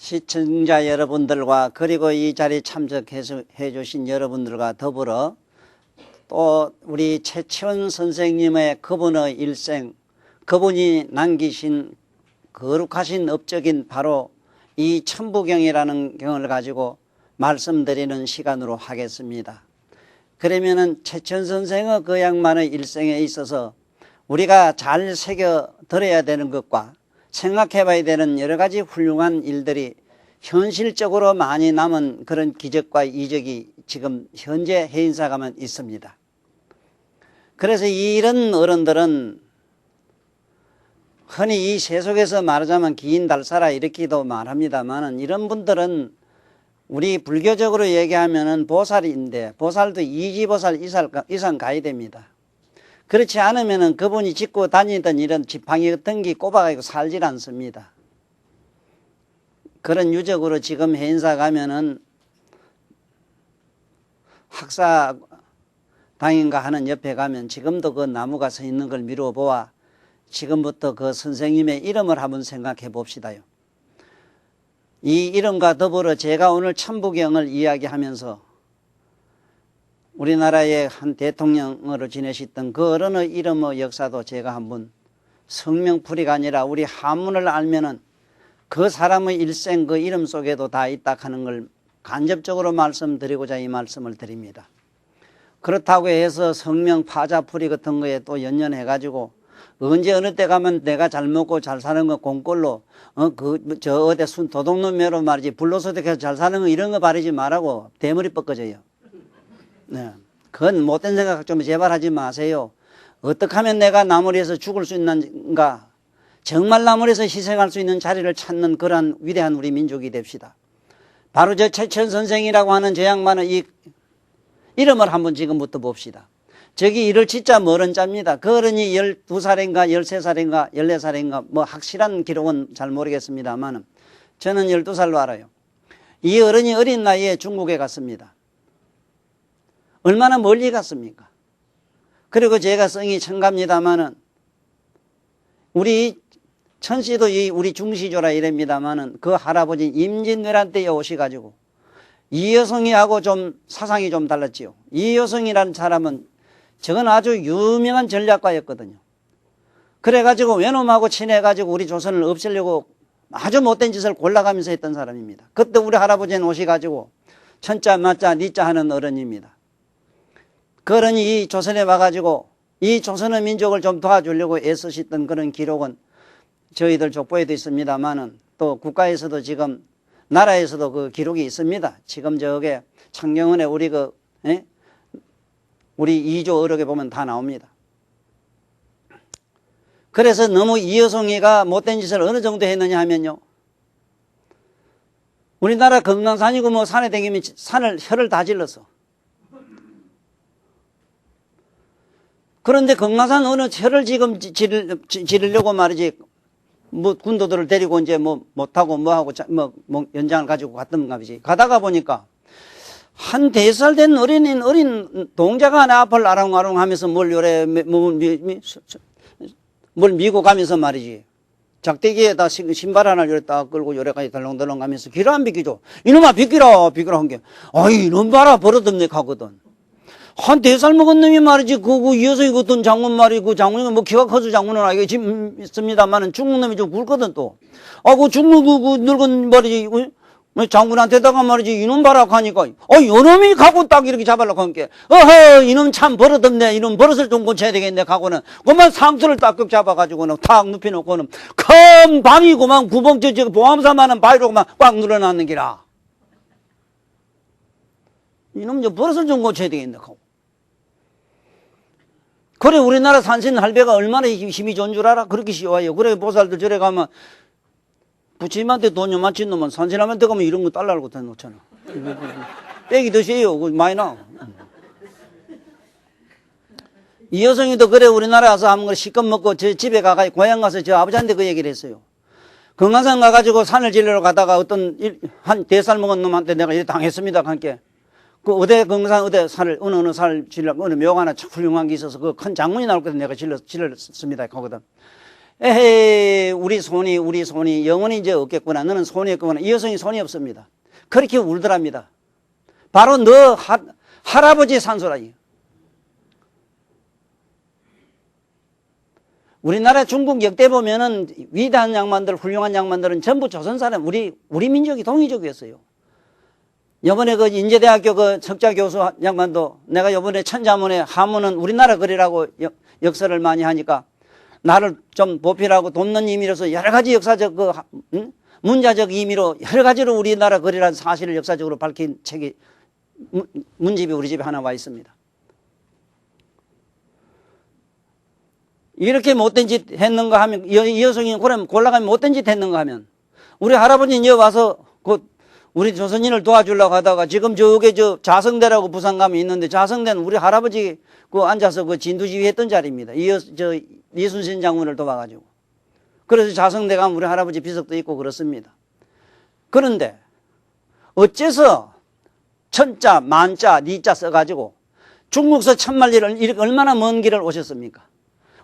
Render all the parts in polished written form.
시청자 여러분들과 그리고 이 자리에 참석해 주신 여러분들과 더불어 또 우리 최치원 선생님의 그분의 일생, 그분이 남기신 거룩하신 업적인 바로 이 천부경이라는 경을 가지고 말씀드리는 시간으로 하겠습니다. 그러면은 최치원 선생의 그 양반의 일생에 있어서 우리가 잘 새겨 들어야 되는 것과 생각해 봐야 되는 여러 가지 훌륭한 일들이 현실적으로 많이 남은 그런 기적과 이적이 지금 현재 해인사가만 있습니다. 그래서 이런 어른들은 흔히 이 세속에서 말하자면 기인달사라 이렇게도 말합니다만은 이런 분들은 우리 불교적으로 얘기하면은 보살인데 보살도 이지보살 이상 가야 됩니다. 그렇지 않으면은 그분이 짓고 다니던 이런 지팡이 같은 게 꼽아가지고 살질 않습니다. 그런 유적으로 지금 해인사 가면은 학사당인가 하는 옆에 가면 지금도 그 나무가 서 있는 걸 미루어 보아 지금부터 그 선생님의 이름을 한번 생각해 봅시다요. 이 이름과 더불어 제가 오늘 천부경을 이야기하면서 우리나라의 한 대통령으로 지내셨던 그 어른의 이름의 역사도 제가 한번 성명풀이가 아니라 우리 한문을 알면은 그 사람의 일생 그 이름 속에도 다 있다 하는 걸 간접적으로 말씀드리고자 이 말씀을 드립니다. 그렇다고 해서 성명 파자풀이 같은 거에 또 연연해 가지고 언제 어느 때 가면 내가 잘 먹고 잘 사는 거 공꼴로 어디 순 도둑놈매로 말이지 불로소득해서 잘 사는 거 이런 거 바르지 말라고 대머리 뻗어져요. 네. 그건 못된 생각 좀 제발 하지 마세요. 어떻게 하면 내가 나무리에서 죽을 수 있는가, 정말 나무리에서 희생할 수 있는 자리를 찾는 그러한 위대한 우리 민족이 됩시다. 바로 저 최천 선생이라고 하는 저 양반의 이 이름을 한번 지금부터 봅시다. 저기 이를 진짜 멀은 자입니다. 그 어른이 12살인가 13살인가 14살인가 뭐 확실한 기록은 잘 모르겠습니다만 저는 12살로 알아요. 이 어른이 어린 나이에 중국에 갔습니다. 얼마나 멀리 갔습니까? 그리고 제가 성이 청갑니다마는 우리 천씨도 우리 중시조라 이랍니다마는 그 할아버지 임진왜란 때에 오셔가지고 이여성이하고 좀 사상이 좀 달랐지요. 이여성이라는 사람은 저건 아주 유명한 전략가였거든요. 그래가지고 외놈하고 친해가지고 우리 조선을 없애려고 아주 못된 짓을 골라가면서 했던 사람입니다. 그때 우리 할아버지는 오셔가지고 천자 맞자 니자 하는 어른입니다. 그 어른이 이 조선에 와가지고 이 조선의 민족을 좀 도와주려고 애쓰셨던 그런 기록은 저희들 족보에도 있습니다만은 또 국가에서도 지금 나라에서도 그 기록이 있습니다. 지금 저게 창경원에 우리 2조 어록에 보면 다 나옵니다. 그래서 너무 이여성이가 못된 짓을 어느 정도 했느냐 하면요. 우리나라 금강산이고 뭐 산에 다니면 혀를 다 질렀어. 그런데 금강산 어느 혀를 지금 지르려고 말이지, 뭐 군도들을 데리고 이제 뭐 못하고 뭐하고 뭐 연장을 가지고 갔던가 보지. 가다가 보니까 한 4살 된 어린 동자가 내 앞을 아롱아롱 하면서 뭘 미고 가면서 말이지. 작대기에다 신발 하나 요래 딱 끌고 요래까지 덜렁덜렁 가면서 길 안 비키죠. 이놈아 비키라 한 게, 아이 이놈 봐라 버릇없네 하거든. 한 4살 먹은 놈이 말이지, 이어서 어떤 장군 말이, 그 장군이 뭐 키가 커서 장군은 알겠습니다만은 중국 놈이 좀 굵거든 또. 그 중국 그 늙은 말이지, 장군한테다가 말이지, 이놈 봐라 하니까, 요놈이 가고 딱 이렇게 잡으려고 한 게, 이놈 참 버릇없네, 이놈 버릇을 좀 고쳐야 되겠네, 가고는. 그만 상투를 딱딱 잡아가지고는 탁 눕혀놓고는, 큰 밤이고만 구멍 보암사만한 바위로만 꽉 눌러놨는 기라. 이놈 저 버릇을 좀 고쳐야 되겠네, 하고. 그래, 우리나라 산신 할배가 얼마나 힘이 좋은 줄 알아? 그렇게 쉬워요. 그래, 보살들 저래 가면, 부처님한테 돈 요만친 놈은 산신하면 들어가면 이런 거 달라고 다 놓잖아. 빼기 드세요. 많이 나. 이 여성이도 그래, 우리나라 와서 한번 시껏 먹고 저 집에 가가지고, 고향 가서 저 아버지한테 그 얘기를 했어요. 금강산 가가지고 산을 지르러 가다가 어떤 한 4살 먹은 놈한테 내가 이렇게 당했습니다. 함께. 그 어디 금강산 어디 산을 어느 산을 지르려고 어느 묘가 하나 훌륭한 게 있어서 그 큰 장문이 나올 거든 내가 질렀습니다. 거거든. 에헤이, 우리 손이 영원히 이제 없겠구나. 너는 손이 없구나. 이 여성이 손이 없습니다. 그렇게 울더랍니다. 바로 너 할아버지 산소라. 우리나라 중국 역대 보면은 위대한 양반들, 훌륭한 양반들은 전부 조선 사람, 우리 민족이 동이족이었어요. 요번에 그 인제대학교 그 석자 교수 양반도 내가 요번에 천자문에 하문은 우리나라 글이라고 역사를 많이 하니까 나를 좀 보필하고 돕는 의미로서 여러 가지 역사적 문자적 의미로 여러 가지로 우리나라 글이라는 사실을 역사적으로 밝힌 책이 문집이 우리 집에 하나 와 있습니다. 이렇게 못된 짓 했는가 하면, 이 여성이 그럼 골라가면 못된 짓 했는가 하면, 우리 할아버지는 여기 와서 우리 조선인을 도와주려고 하다가 지금 저게 자성대라고 부산 가면 있는데 자성대는 우리 할아버지 앉아서 진두지휘 했던 자리입니다. 이순신 장군을 도와가지고. 그래서 자성대 가면 우리 할아버지 비석도 있고 그렇습니다. 그런데 어째서 천자, 만자, 니자 써가지고 중국서 천만리를 이렇게 얼마나 먼 길을 오셨습니까?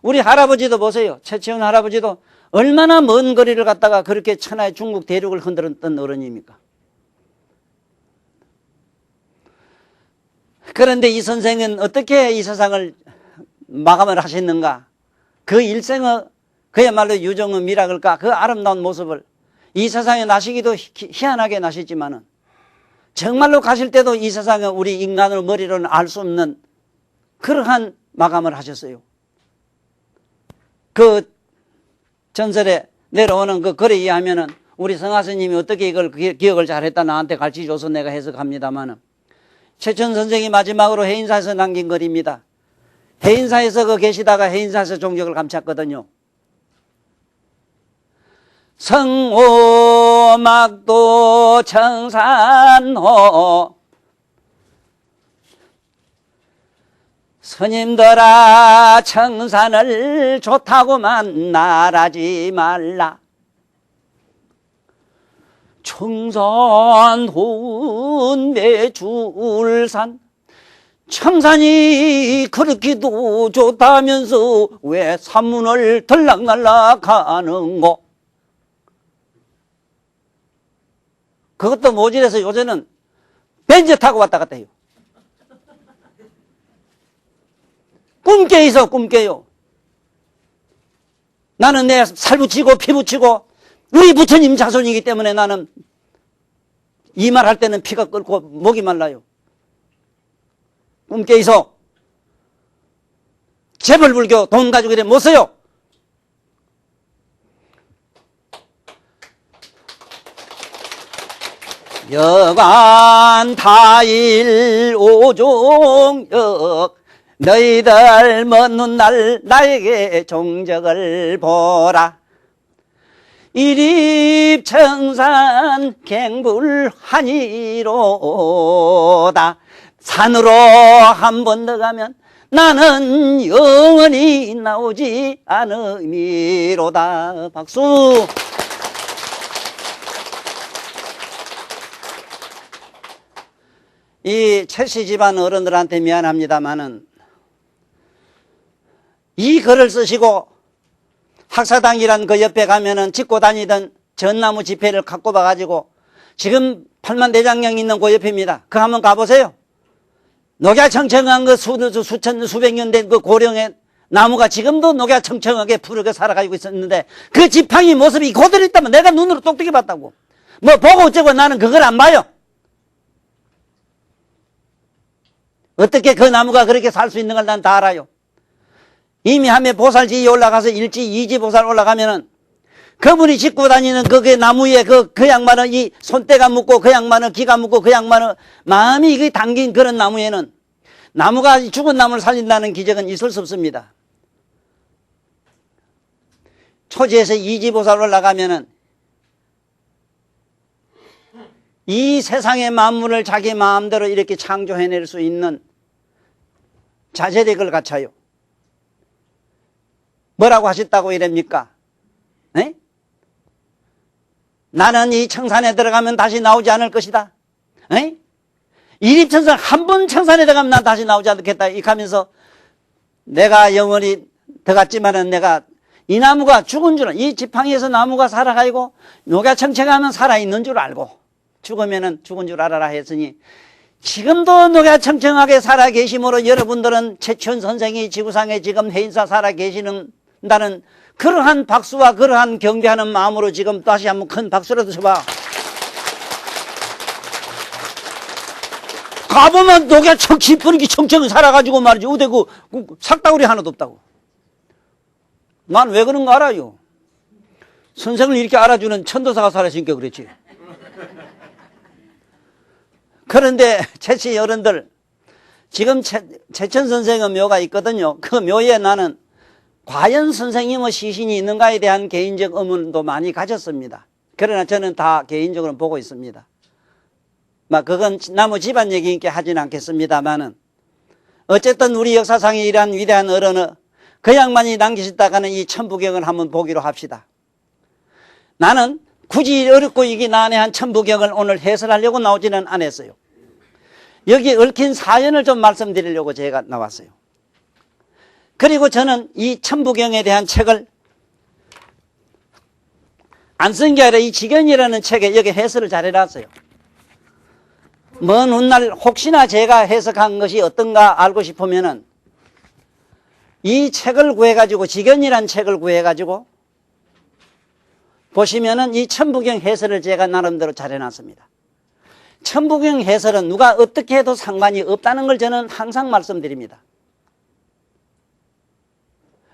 우리 할아버지도 보세요. 최치원 할아버지도 얼마나 먼 거리를 갔다가 그렇게 천하의 중국 대륙을 흔들었던 어른입니까? 그런데 이 선생은 어떻게 이 세상을 마감을 하셨는가? 그 일생의 그야말로 유정의 미라클과 그 아름다운 모습을 이 세상에 나시기도 희한하게 나셨지만은 정말로 가실 때도 이 세상에 우리 인간의 머리로는 알 수 없는 그러한 마감을 하셨어요. 그 전설에 내려오는 그 글에 의하면은 우리 성하스님이 어떻게 이걸 기억을 잘했다 나한테 가르쳐줘서 내가 해석합니다만은 최천 선생이 마지막으로 해인사에서 남긴 글입니다. 해인사에서 계시다가 해인사에서 종적을 감찼거든요. 성오막도 청산호 스님들아 청산을 좋다고만 말하지 말라. 청산호은 매줄산 청산이 그렇게도 좋다면서 왜 산문을 들락날락 하는고. 그것도 모질해서 요새는 벤츠 타고 왔다 갔다 해요. 꿈깨 있어, 꿈깨요. 나는 내 살 붙이고 피 붙이고 우리 부처님 자손이기 때문에 나는 이 말 할 때는 피가 끓고 목이 말라요. 꿈깨 있어. 재벌불교 돈 가지고 이래 못 써요. 여관 타일 오종역 너희들 먼 훗날 나에게 종적을 보라. 일입청산 갱불하니로다. 산으로 한 번 더 가면 나는 영원히 나오지 않음이로다. 박수. 이 최씨 집안 어른들한테 미안합니다만은 이 글을 쓰시고 학사당이란 그 옆에 가면은 짓고 다니던 전나무 지폐를 갖고 봐가지고 지금 팔만대장경 있는 그 옆입니다. 그 한번 가보세요. 녹야청청한 그 수천 수백 년 된 그 고령의 나무가 지금도 녹야청청하게 푸르게 살아가지고 있었는데 그 지팡이 모습이 그대로 있다면 내가 눈으로 똑똑히 봤다고. 뭐 보고 어쩌고 나는 그걸 안 봐요. 어떻게 그 나무가 그렇게 살 수 있는 걸 난 다 알아요. 이미 함에 보살지에 올라가서 일지 이지 보살 올라가면은 그분이 짚고 다니는 그 나무에 그 양반은 이 손때가 묻고 그 양반은 기가 묻고 그 양반은 마음이 이게 담긴 그런 나무에는 나무가 죽은 나무를 살린다는 기적은 있을 수 없습니다. 초지에서 이지 보살 올라가면은 이 세상의 만물을 자기 마음대로 이렇게 창조해낼 수 있는 자제력을 갖춰요. 뭐라고 하셨다고 이랍니까? 에? 나는 이 청산에 들어가면 다시 나오지 않을 것이다. 에? 일입천산 한 번 청산에 들어가면 난 다시 나오지 않겠다. 이렇게 하면서 내가 영원히 들어갔지만은 내가 이 나무가 죽은 줄은, 이 지팡이에서 나무가 살아가고 녹여 청청하면 살아있는 줄 알고 죽으면은 죽은 줄 알아라 했으니, 지금도 녹여 청청하게 살아계심으로 여러분들은 최천 선생이 지구상에 지금 해인사 살아계시는다는 그러한 박수와 그러한 경배하는 마음으로 지금 다시 한번 큰 박수라도 쳐봐. 가보면 녹여 깊은 청청이 살아가지고 말이지, 어디 그 삭다구리 하나도 없다고. 난 왜 그런 거 알아요? 선생을 이렇게 알아주는 천도사가 살았으니까 그랬지. 그런데 채치 어른들, 지금 채천 선생의 묘가 있거든요. 그 묘에 나는 과연 선생님의 시신이 있는가에 대한 개인적 의문도 많이 가졌습니다. 그러나 저는 다 개인적으로 보고 있습니다. 그건 나무 집안 얘기니까 하진 않겠습니다만은, 어쨌든 우리 역사상에 이러한 위대한 어른의 그 양반이 남기셨다가는 이 천부경을 한번 보기로 합시다. 나는 굳이 어렵고 이게 난해한 천부경을 오늘 해설하려고 나오지는 않았어요. 여기 얽힌 사연을 좀 말씀드리려고 제가 나왔어요. 그리고 저는 이 천부경에 대한 책을 안 쓴 게 아니라 이 지견이라는 책에 여기 해설을 잘 해놨어요. 먼 훗날 혹시나 제가 해석한 것이 어떤가 알고 싶으면은 이 책을 구해가지고, 지견이라는 책을 구해가지고 보시면은 이 천부경 해설을 제가 나름대로 잘 해놨습니다. 천부경 해설은 누가 어떻게 해도 상관이 없다는 걸 저는 항상 말씀드립니다.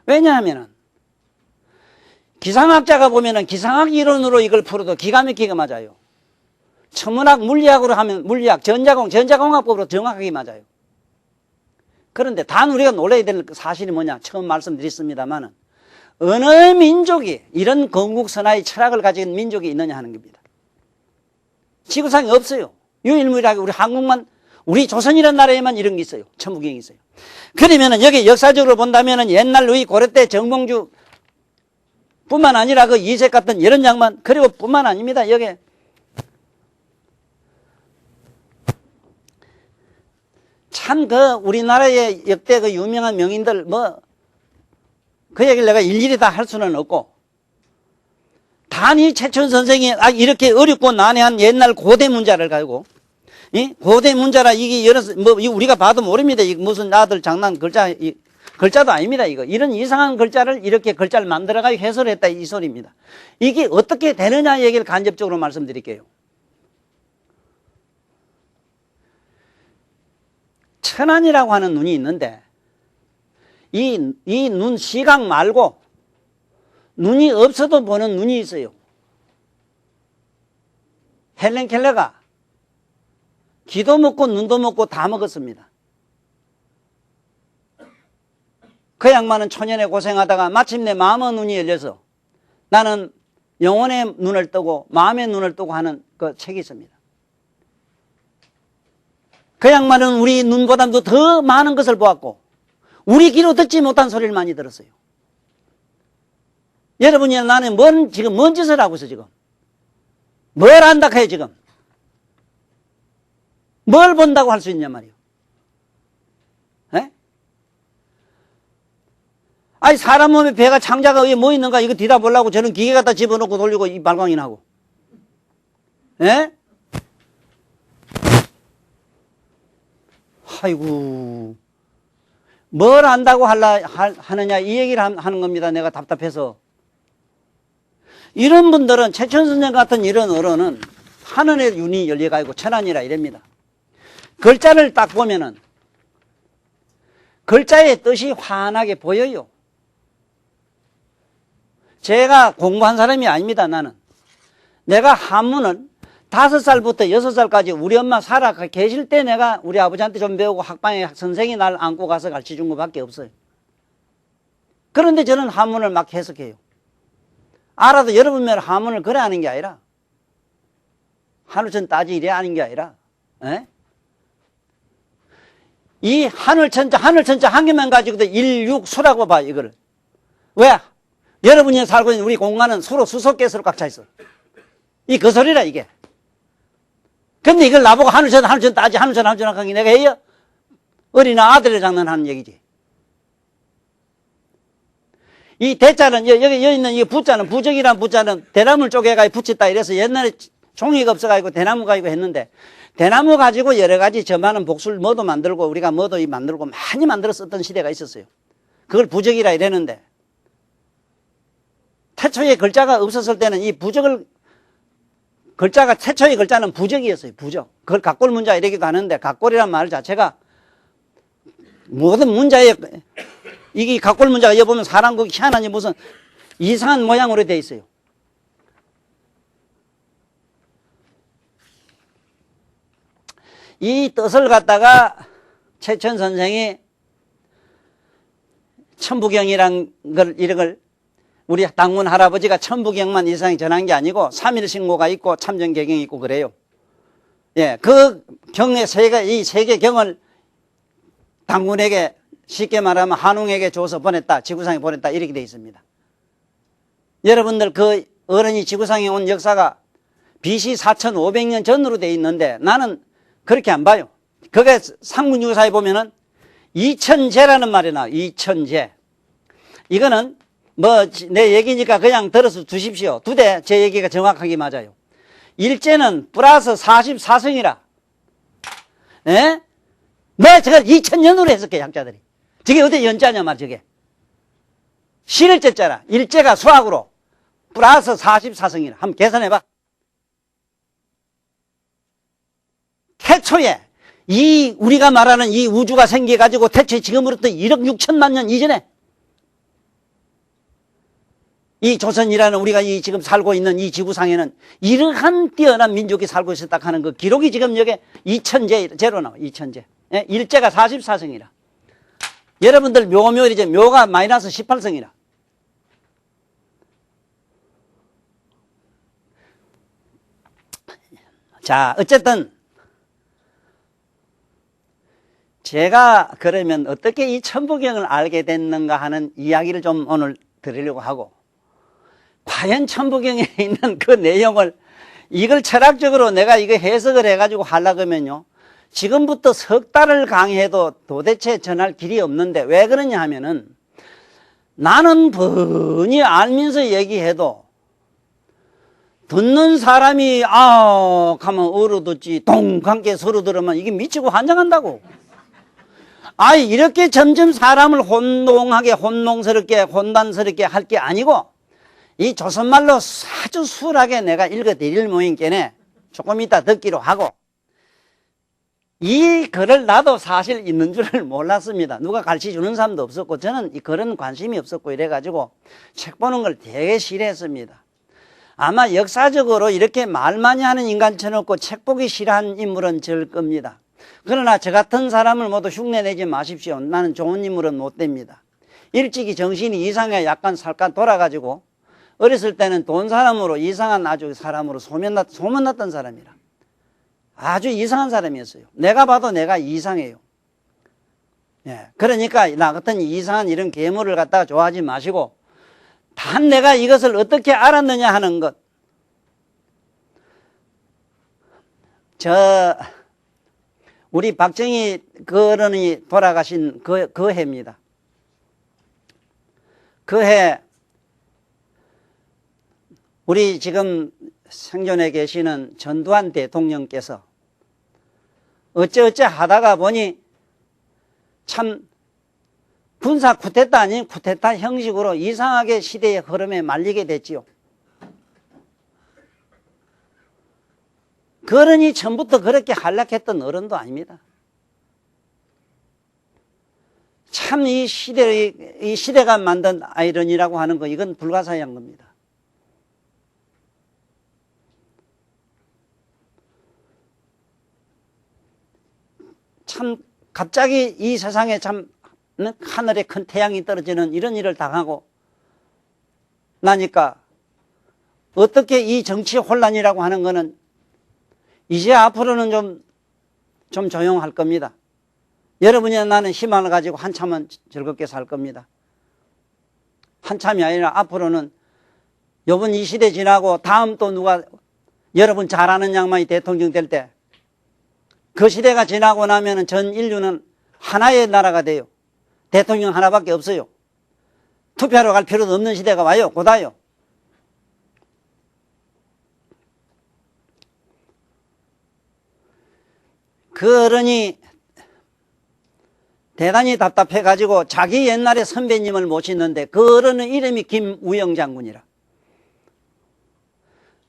왜냐하면은 기상학자가 보면은 기상학 이론으로 이걸 풀어도 기가 막히게 맞아요. 천문학 물리학으로 하면 물리학, 전자공학법으로 정확하게 맞아요. 그런데 단 우리가 놀라야 될 사실이 뭐냐, 처음 말씀드렸습니다만은 어느 민족이 이런 건국선화의 철학을 가진 민족이 있느냐 하는 겁니다. 지구상에 없어요. 유일무이하게 우리 한국만, 우리 조선이라는 나라에만 이런 게 있어요. 천부경이 있어요. 그러면은 여기 역사적으로 본다면은 옛날 루이 고려 때 정봉주 뿐만 아니라 그 이색 같은 이런 양반, 그리고 뿐만 아닙니다. 여기 참 우리나라의 역대 유명한 명인들 그 얘기를 내가 일일이 다 할 수는 없고, 단이 최천 선생이 이렇게 어렵고 난해한 옛날 고대 문자를 가지고, 고대 문자라 이게 우리가 봐도 모릅니다. 이게 무슨 아들 장난 글자도 아닙니다. 이런 이상한 글자를 이렇게 글자를 만들어가지고 해설했다 이 소리입니다. 이게 어떻게 되느냐 얘기를 간접적으로 말씀드릴게요. 천안이라고 하는 눈이 있는데, 이 눈 시각 말고 눈이 없어도 보는 눈이 있어요. 헬렌 켈러가 귀도 먹고 눈도 먹고 다 먹었습니다. 그 양반은 초년에 고생하다가 마침내 마음의 눈이 열려서 나는 영혼의 눈을 뜨고 마음의 눈을 뜨고 하는 그 책이 있습니다. 그 양반은 우리 눈보다도 더 많은 것을 보았고 우리 귀로 듣지 못한 소리를 많이 들었어요. 여러분이 나는 지금 뭔 짓을 하고 있어 지금? 뭘 안다고 해 지금? 뭘 본다고 할 수 있냐 말이요. 에? 아니 사람 몸에 배가 창자가 위에 뭐 있는가 이거 뒤다 보려고 저는 기계 갖다 집어넣고 돌리고 이 발광이나 하고. 에? 아이고 뭘 안다고 하느냐 이 얘기를 하는 겁니다. 내가 답답해서. 이런 분들은 최천 선생 같은 이런 어른은 하늘의 눈이 열려가지고 천안이라 이랍니다. 글자를 딱 보면은 글자의 뜻이 환하게 보여요. 제가 공부한 사람이 아닙니다. 나는 내가 한문을 5살부터 6살까지 우리 엄마 살아 계실 때 내가 우리 아버지한테 좀 배우고 학방에 선생이 날 안고 가서 가르쳐준 것밖에 없어요. 그런데 저는 한문을 막 해석해요. 알아도 여러분들 한문을 그래 하는 게 아니라 하늘천 따지 이래 하는 게 아니라 에? 이 하늘천자 한 개만 가지고도 일육수라고 봐 이거를. 왜? 여러분이 살고 있는 우리 공간은 수로 수소가스로 꽉 차 있어. 이 그 소리라 이게. 근데 이걸 나보고 하늘천 따지 하늘천 하는 게 내가 해요? 어린아 아들의 장난하는 얘기지. 이 대자는, 여기 있는 이 부자는, 부적이란 부자는 대나무를 쪼개가지고 붙였다 이래서 옛날에 종이가 없어가지고 대나무 가지고 했는데, 대나무 가지고 여러 가지 저 많은 복술 뭐도 만들고 우리가 뭐도 만들고 많이 만들어 썼던 시대가 있었어요. 그걸 부적이라 이랬는데, 태초에 글자가 없었을 때는 이 부적을, 글자가, 태초의 글자는 부적이었어요. 부적. 그걸 각골 문자 이러기도 하는데, 각골이란 말 자체가 모든 문자에, 이게 각골 문자가 여보면 사람 그 희한하니 무슨 이상한 모양으로 되어 있어요. 이 뜻을 갖다가 최천 선생이 천부경이란 걸, 이런 걸 우리 당문 할아버지가 천부경만 이상히 전한 게 아니고 삼일신고가 있고 참전개경이 있고 그래요. 예, 그 경의 이 세 개 경을 당군에게 쉽게 말하면 한웅에게 줘서 보냈다, 지구상에 보냈다 이렇게 되어 있습니다. 여러분들 그 어른이 지구상에 온 역사가 BC 4500년 전으로 되어 있는데 나는 그렇게 안 봐요. 그게 상문유사에 보면은 이천제라는 말이 나와요. 이천제. 이거는 뭐 내 얘기니까 그냥 들어서 두십시오. 두대 제 얘기가 정확하게 맞아요. 일제는 플러스 44성이라. 예? 뭐 저걸 2000년으로 해석해 학자들이. 저게 어디 연자냐 말 저게. 실일제자라. 일제가 수학으로 플러스 44성이라. 한번 계산해봐. 태초에 이 우리가 말하는 이 우주가 생겨가지고 태초에 지금으로부터 1억 6천만 년 이전에 이 조선이라는 우리가 이 지금 살고 있는 이 지구상에는 이러한 뛰어난 민족이 살고 있었다 하는 그 기록이 지금 여기 2000제로 나와. 2000제. 예? 일제가 44성이라. 여러분들 묘묘이제 묘가 마이너스 18성이라. 자, 어쨌든 제가 그러면 어떻게 이 천부경을 알게 됐는가 하는 이야기를 좀 오늘 드리려고 하고, 과연 천부경에 있는 그 내용을 이걸 철학적으로 내가 이거 해석을 해가지고 하려고 하면요, 지금부터 석 달을 강의해도 도대체 전할 길이 없는데, 왜 그러냐 하면은 나는 뻔히 알면서 얘기해도 듣는 사람이 가면 얼어듣지 동 함께 서로 들으면 이게 미치고 환장한다고. 이렇게 점점 사람을 혼동하게 혼동스럽게 혼단스럽게 할 게 아니고, 이 조선말로 아주 수월하게 내가 읽어드릴 모임께네 조금 이따 듣기로 하고, 이 글을 나도 사실 있는 줄을 몰랐습니다. 누가 가르쳐주는 사람도 없었고, 저는 그런 관심이 없었고 이래가지고 책 보는 걸 되게 싫어했습니다. 아마 역사적으로 이렇게 말 많이 하는 인간처럼 없고 책 보기 싫어하는 인물은 절 겁니다. 그러나 저 같은 사람을 모두 흉내내지 마십시오. 나는 좋은 인물은 못 됩니다. 일찍이 정신이 이상해 약간 살짝 돌아가지고 어렸을 때는 돈 사람으로 이상한 아주 사람으로 소문났던 사람이라. 아주 이상한 사람이었어요. 내가 봐도 내가 이상해요. 예. 그러니까 나 같은 이상한 이런 괴물을 갖다가 좋아하지 마시고, 단 내가 이것을 어떻게 알았느냐 하는 것. 우리 박정희 어른이 돌아가신 그 해입니다. 그 해, 우리 지금 생존해 계시는 전두환 대통령께서 어쩌어쩌 하다가 보니 참 군사 쿠데타 아닌 쿠데타 형식으로 이상하게 시대의 흐름에 말리게 됐지요. 그 어른이 처음부터 그렇게 한락했던 어른도 아닙니다. 참 이 시대가 만든 아이러니라고 하는 거, 이건 불가사의한 겁니다. 참 갑자기 이 세상에 참 하늘에 큰 태양이 떨어지는 이런 일을 당하고 나니까 어떻게 이 정치 혼란이라고 하는 거는 이제 앞으로는 좀 조용할 겁니다. 여러분이나 나는 희망을 가지고 한참은 즐겁게 살 겁니다. 한참이 아니라 앞으로는 요번 이 시대 지나고 다음 또 누가 여러분 잘 아는 양반이 대통령 될 때 그 시대가 지나고 나면은 전 인류는 하나의 나라가 돼요. 대통령 하나밖에 없어요. 투표하러 갈 필요도 없는 시대가 와요. 곧와요. 그 어른이 대단히 답답해가지고 자기 옛날에 선배님을 모시는데 그 어른의 이름이 김우영 장군이라.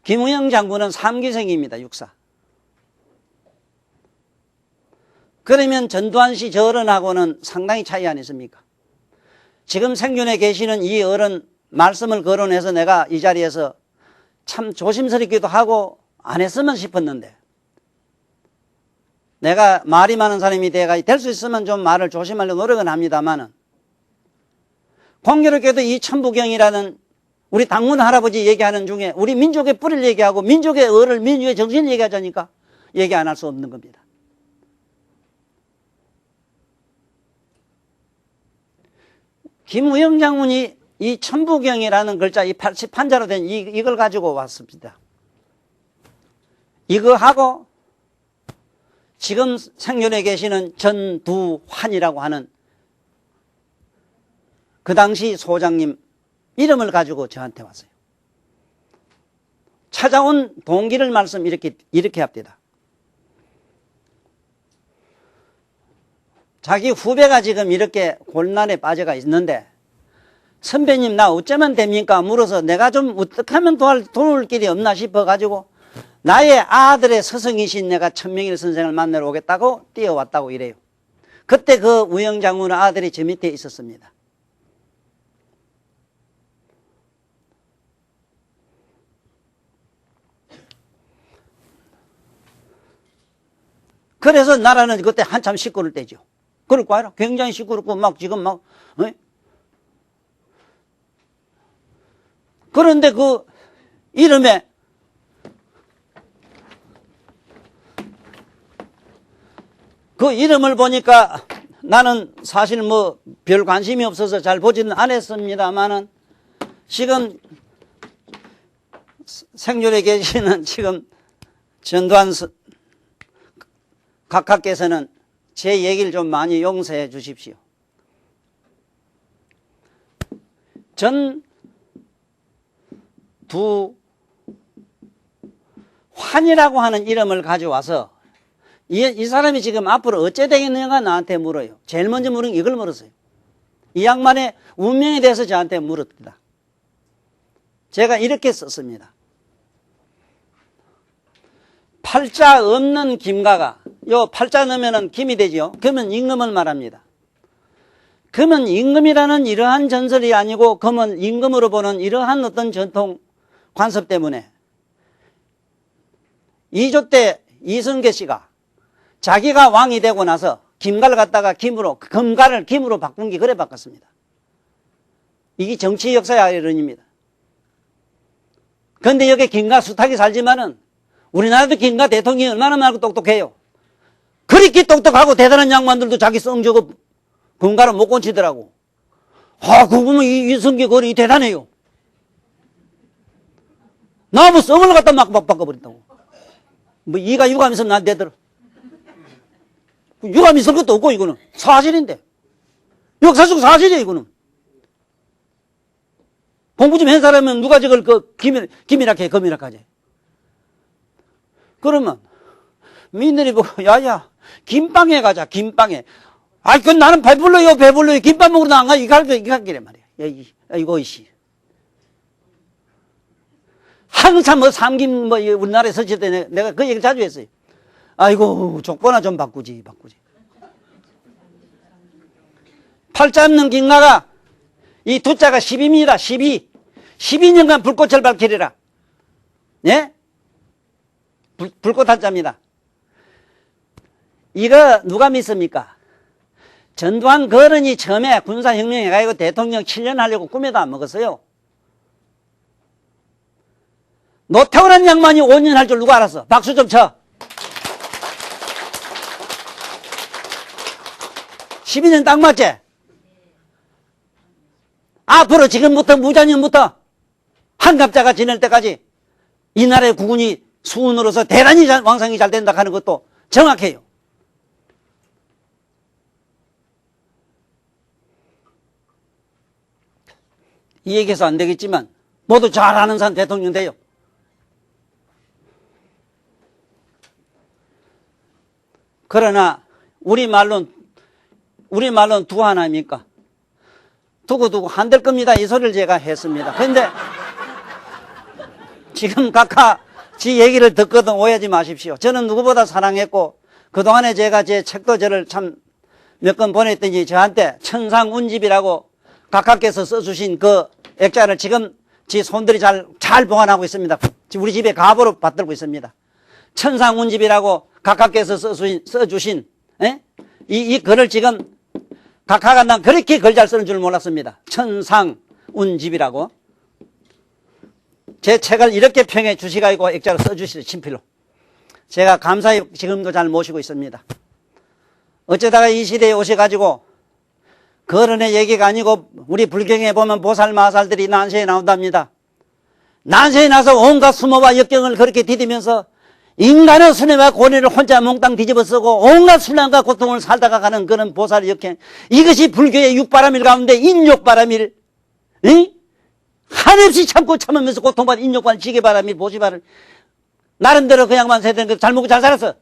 김우영 장군은 3기생입니다. 육사. 그러면 전두환 씨 저 어른하고는 상당히 차이 아니십니까? 지금 생존에 계시는 이 어른 말씀을 거론해서 내가 이 자리에서 참 조심스럽기도 하고 안 했으면 싶었는데, 내가 말이 많은 사람이 될 수 있으면 좀 말을 조심하려고 노력은 합니다만은, 공교롭게도 이 천부경이라는 우리 당군 할아버지 얘기하는 중에 우리 민족의 뿌리를 얘기하고 민족의 어를, 민족의 정신을 얘기하자니까 얘기 안 할 수 없는 겁니다. 김우영 장군이 이 천부경이라는 글자, 이 80판자로 된 이걸 가지고 왔습니다. 이거하고 지금 생존에 계시는 전두환이라고 하는 그 당시 소장님 이름을 가지고 저한테 왔어요. 찾아온 동기를 말씀 이렇게 합니다. 자기 후배가 지금 이렇게 곤란에 빠져가 있는데, 선배님 나 어쩌면 됩니까? 물어서 내가 좀 어떻게 하면 도울 길이 없나 싶어가지고 나의 아들의 스승이신 내가 천명일 선생을 만나러 오겠다고 뛰어왔다고 이래요. 그때 그 우영 장군의 아들이 저 밑에 있었습니다. 그래서 나라는 그때 한참 시끄러울 때죠. 그럴 거 아니라 굉장히 시끄럽고 막 지금 막 그런데 그 이름에 그 이름을 보니까 나는 사실 뭐 별 관심이 없어서 잘 보지는 않았습니다만은 지금 생존에 계시는 지금 전두환 각하께서는 제 얘기를 좀 많이 용서해 주십시오. 전두환이라고 하는 이름을 가져와서 이 사람이 지금 앞으로 어째 되겠느냐가 나한테 물어요. 제일 먼저 물은 이걸 물었어요. 이 양반의 운명에 대해서 저한테 물었다. 제가 이렇게 썼습니다. 팔자 없는 김가가, 요 팔자 넣으면 김이 되죠. 그러면 임금을 말합니다. 그러면 임금이라는 이러한 전설이 아니고, 그러면 임금으로 보는 이러한 어떤 전통 관습 때문에 2조 때 이성계 씨가 자기가 왕이 되고 나서 김가를 갖다가 금가를 김으로 바꾼 게 그래 바꿨습니다. 이게 정치 역사의 이론입니다. 그런데 여기 김가 수탁이 살지만은 우리나라도 김가 대통령이 얼마나 많고 똑똑해요. 그렇게 똑똑하고 대단한 양반들도 자기 성적을 금가를 못 고치더라고. 그거 보면 이성계 거리 대단해요. 나무 썸을 갖다 막 바꿔버린다고. 뭐 이가 유감 있으면 난 되더라. 유감 있을 것도 없고 이거는 사실인데. 역사적 사실이야 이거는. 공부 좀 한 사람은 누가 저걸 김이라게 검이라게 하지. 그러면 민들이 보고 야야 김빵에 가자 김빵에. 그건 나는 배불러요 김밥 먹으러 안 가. 이거 할게래 말이야. 이거 이씨. 항상 뭐 삼김 뭐 우리나라에 설칠 때 내가 그 얘기를 자주 했어요. 아이고 족보나 좀 바꾸지. 팔자 없는 김가가 이 두자가 10입니다. 12년간 불꽃을 밝히리라. 예? 불꽃 한자입니다. 이거 누가 믿습니까? 전두환 거른이 처음에 군사혁명에 가지고 대통령 7년 하려고 꿈에도 안 먹었어요. 노태우라는 양반이 5년 할 줄 누가 알았어? 박수 좀 쳐. 12년 딱 맞지? 앞으로 지금부터 무자년부터 한갑자가 지낼 때까지 이 나라의 국군이 수운으로서 대단히 왕성이 잘 된다 하는 것도 정확해요. 이 얘기해서 안 되겠지만 모두 잘 아는 사람 대통령 돼요. 그러나 우리말로는 두 하나입니까? 두고두고 안 될 겁니다. 이 소리를 제가 했습니다. 그런데 지금 각하 지 얘기를 듣거든 오해하지 마십시오. 저는 누구보다 사랑했고 그동안에 제가 제 책도 저를 참 몇 권 보냈더니 저한테 천상운집이라고 각하께서 써주신 그 액자를 지금 지 손들이 잘 보관하고 있습니다. 우리 집에 가보로 받들고 있습니다. 천상운집이라고 각하께서 써주신 이 글을 지금 각하가 난 그렇게 글 잘 쓰는 줄 몰랐습니다. 천상운집이라고 제 책을 이렇게 평해 주시가지고 액자로 써주시죠. 친필로. 제가 감사히 지금도 잘 모시고 있습니다. 어쩌다가 이 시대에 오셔가지고 거론의 얘기가 아니고 우리 불경에 보면 보살마살들이 난세에 나온답니다. 난세에 나서 온갖 수모와 역경을 그렇게 디디면서 인간의 순회와 고뇌를 혼자 몽땅 뒤집어 쓰고 온갖 순환과 고통을 살다가 가는 그런 보살 역행, 이것이 불교의 육바람일 가운데 인욕바람일, 한없이 참고 참으면서 고통받은 인욕바람, 지게바람일, 보시바를 나름대로 그 양반 세대는 그 잘 먹고 잘 살았어.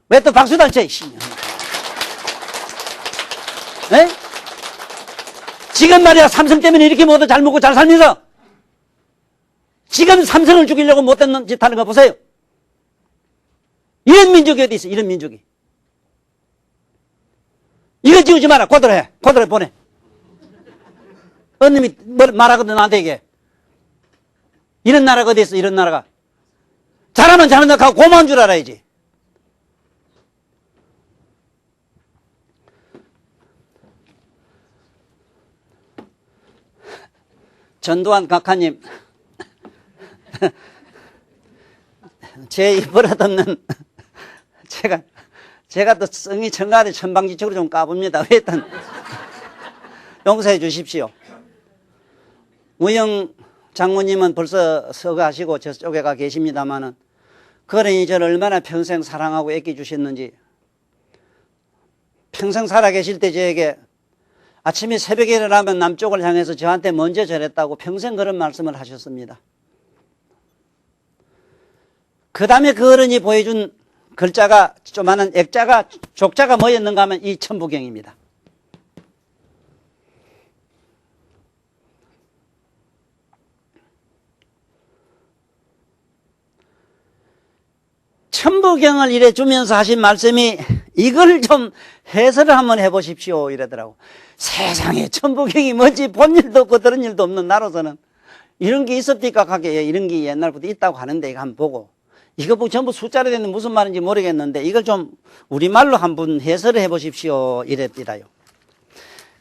왜 또 박수도 안 쳐? 지금 말이야 삼성 때문에 이렇게 모두 잘 먹고 잘 살면서 지금 삼성을 죽이려고 못된 짓 하는 거 보세요. 이런 민족이 어디 있어? 이런 민족이. 이거 지우지 마라. 고도로 해. 고도로 보내. 어느 놈이 말하거든 나한테 이게. 이런 나라가 어디 있어? 이런 나라가. 잘하면 잘한다 하고 고마운 줄 알아야지. 전두환 각하님, 제 입을 듣는 제가 또 성이 청가대 천방지축으로 좀 까봅니다. 하여튼 용서해 주십시오. 우영 장모님은 벌써 서가시고 저쪽에 가 계십니다마는 그러니 저를 얼마나 평생 사랑하고 애껴주셨는지, 평생 살아계실 때 저에게 아침에 새벽에 일어나면 남쪽을 향해서 저한테 먼저 절했다고 평생 그런 말씀을 하셨습니다. 그 다음에 그 어른이 보여준 글자가, 조그마한 액자가, 족자가 뭐였는가 하면 이 천부경입니다. 천부경을 이래 주면서 하신 말씀이 이걸 좀 해설을 한번 해보십시오 이러더라고. 세상에 천부경이 뭔지 본 일도 없고 들은 일도 없는 나로서는 이런 게 있었니까 하게 이런 게 옛날부터 있다고 하는데 이거 한번 보고 이거 보고 전부 숫자로 되는 무슨 말인지 모르겠는데 이걸 좀 우리말로 한번 해설을 해보십시오 이랬더라요.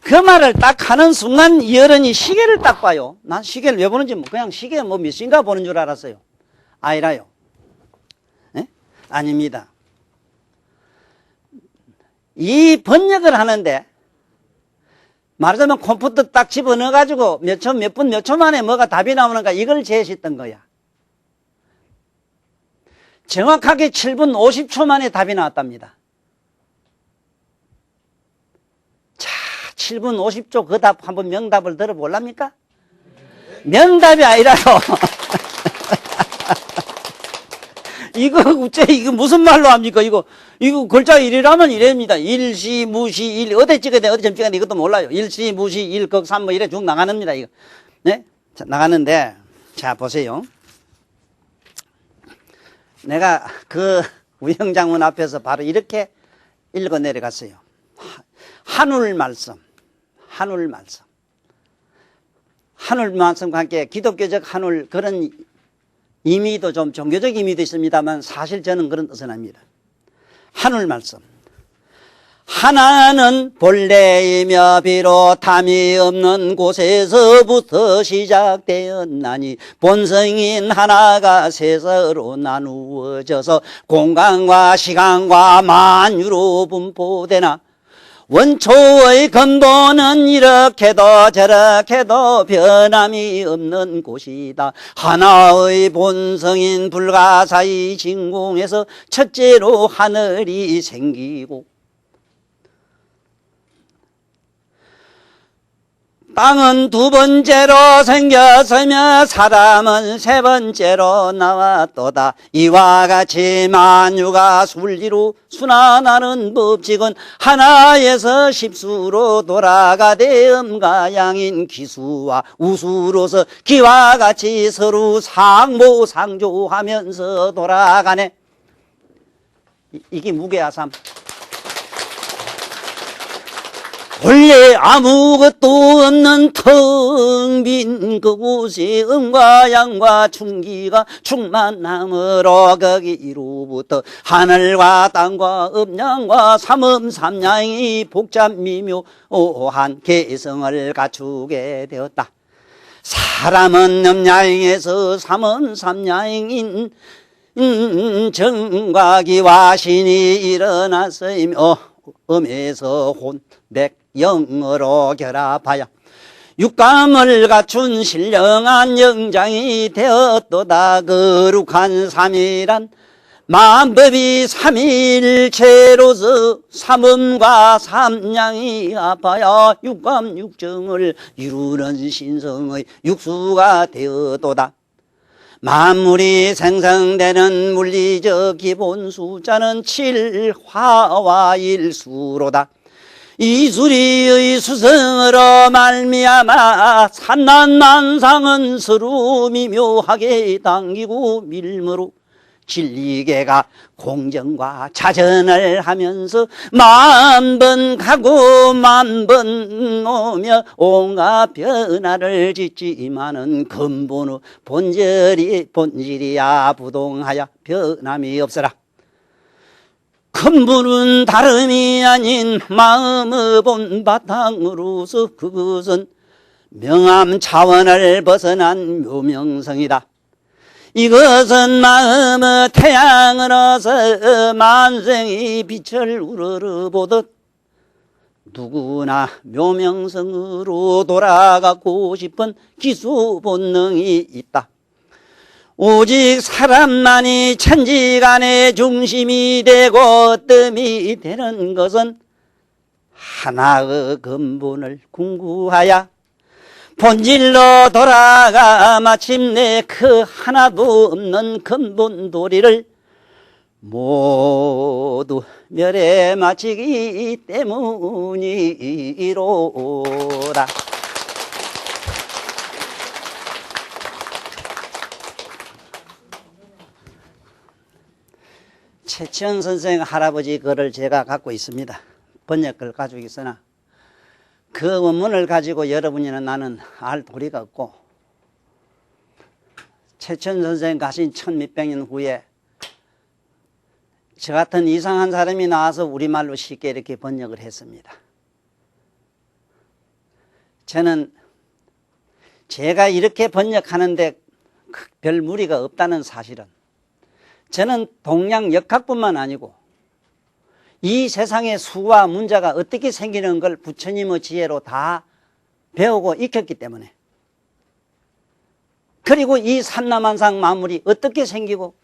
그 말을 딱 하는 순간 이 어른이 시계를 딱 봐요. 난 시계를 왜 보는지 그냥 시계 뭐 몇 시인가 보는 줄 알았어요. 아니라요. 아닙니다. 이 번역을 하는데 말하자면 컴퓨터 딱 집어넣어가지고 몇 초, 몇 분, 몇 초 만에 뭐가 답이 나오는가 이걸 제시했던 거야. 정확하게 7분 50초 만에 답이 나왔답니다. 자, 7분 50초 그 답 한번 명답을 들어볼랍니까? 명답이 아니라요. 이거 무슨 말로 합니까? 이거 글자 일이라면 이래입니다. 일시, 무시, 일, 어디 찍어야 돼, 어디 점 찍어야 돼, 이것도 몰라요. 일시, 무시, 일, 극, 삼, 뭐 이래 쭉 나가는입니다, 이거. 네? 자, 나가는데, 자, 보세요. 내가 그 우영장문 앞에서 바로 이렇게 읽어 내려갔어요. 한울 말씀. 한울 말씀. 한울 말씀과 함께 기독교적 한울 그런 의미도 좀 종교적 의미도 있습니다만 사실 저는 그런 뜻은 아닙니다. 한울 말씀. 하나는 본래이며 비록 탐이 없는 곳에서부터 시작되었나니 본성인 하나가 세서로 나누어져서 공간과 시간과 만유로 분포되나 원초의 근본은 이렇게도 저렇게도 변함이 없는 곳이다. 하나의 본성인 불가사의 진공에서 첫째로 하늘이 생기고 땅은 두 번째로 생겼으며 사람은 세 번째로 나왔도다. 이와 같이 만유가 순리로 순환하는 법칙은 하나에서 십수로 돌아가되 음과 양인 기수와 우수로서 기와 같이 서로 상모상조하면서 돌아가네. 이게 무게아삼. 원래 아무것도 없는 텅 빈 그곳에 음과 양과 충기가 충만함으로 거기로부터 하늘과 땅과 음양과 삼음삼양이 복잡 미묘한 개성을 갖추게 되었다. 사람은 음양에서 삼음삼양인 정과기와 신이 일어났으며 음에서 혼백 영어로 결합하여 육감을 갖춘 신령한 영장이 되었도다. 거룩한 삼일한 만법이 삼일체로서 삼음과 삼양이 합하여 육감 육정을 이루는 신성의 육수가 되었도다. 만물이 생성되는 물리적 기본 숫자는 7화와 1수로다. 이수리의 수성으로 말미암아 산난만상은 서로 미묘하게 당기고 밀므로 진리계가 공정과 자전을 하면서 만번 가고 만번 오며 온갖 변화를 짓지만은 근본의 본질이야 부동하여 변함이 없어라. 근본은 다름이 아닌 마음의 본바탕으로서 그것은 명암 차원을 벗어난 묘명성이다. 이것은 마음의 태양으로서 만생이 빛을 우러러보듯 누구나 묘명성으로 돌아가고 싶은 기수 본능이 있다. 오직 사람만이 천지간의 중심이 되고 뜸이 되는 것은 하나의 근본을 궁구하여 본질로 돌아가 마침내 그 하나도 없는 근본 도리를 모두 멸해 마치기 때문이로다. 최치원 선생 할아버지 글을 제가 갖고 있습니다. 번역글 가지고 있으나 그 원문을 가지고 여러분이나 나는 알 도리가 없고, 최치원 선생 가신 천 몇백 년 후에 저 같은 이상한 사람이 나와서 우리말로 쉽게 이렇게 번역을 했습니다. 저는 제가 이렇게 번역하는데 별 무리가 없다는 사실은, 저는 동양 역학뿐만 아니고 이 세상의 수와 문자가 어떻게 생기는 걸 부처님의 지혜로 다 배우고 익혔기 때문에, 그리고 이 삼라만상 만물이 어떻게 생기고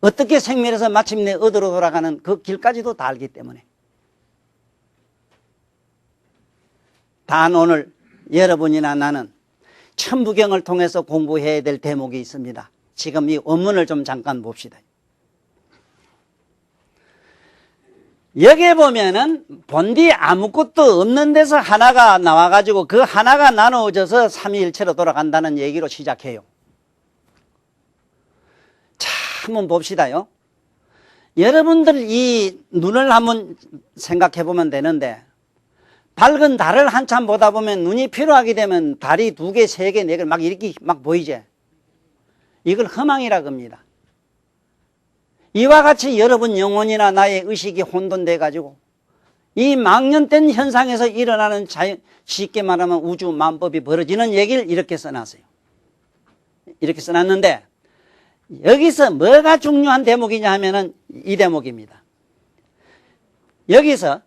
어떻게 생멸해서 마침내 어디로 돌아가는 그 길까지도 다 알기 때문에, 단 오늘 여러분이나 나는 천부경을 통해서 공부해야 될 대목이 있습니다. 지금 이 원문을 좀 잠깐 봅시다. 여기에 보면은 본디 아무것도 없는 데서 하나가 나와가지고 그 하나가 나누어져서 삼위일체로 돌아간다는 얘기로 시작해요. 자, 한번 봅시다요. 여러분들 이 눈을 한번 생각해 보면 되는데, 밝은 달을 한참 보다 보면 눈이 필요하게 되면 달이 2개, 3개, 4개 막 이렇게 막 보이지. 이걸 허망이라고 합니다. 이와 같이 여러분 영혼이나 나의 의식이 혼돈돼 가지고 이 망년된 현상에서 일어나는 쉽게 말하면 우주 만법이 벌어지는 얘기를 이렇게 써놨어요. 이렇게 써놨는데, 여기서 뭐가 중요한 대목이냐 하면은 이 대목입니다. 여기서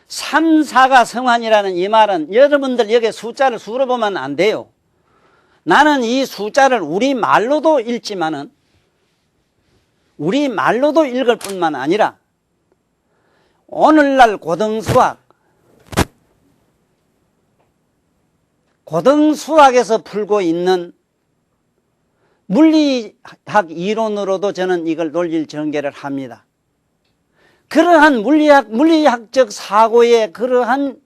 3, 4가 성환이라는 이 말은 여러분들 여기 숫자를 수로 보면 안 돼요. 나는 이 숫자를 우리말로도 읽지만은, 우리말로도 읽을 뿐만 아니라 오늘날 고등수학, 고등수학에서 풀고 있는 물리학 이론으로도 저는 이걸 논리를 전개를 합니다. 그러한 물리학적 사고의 그러한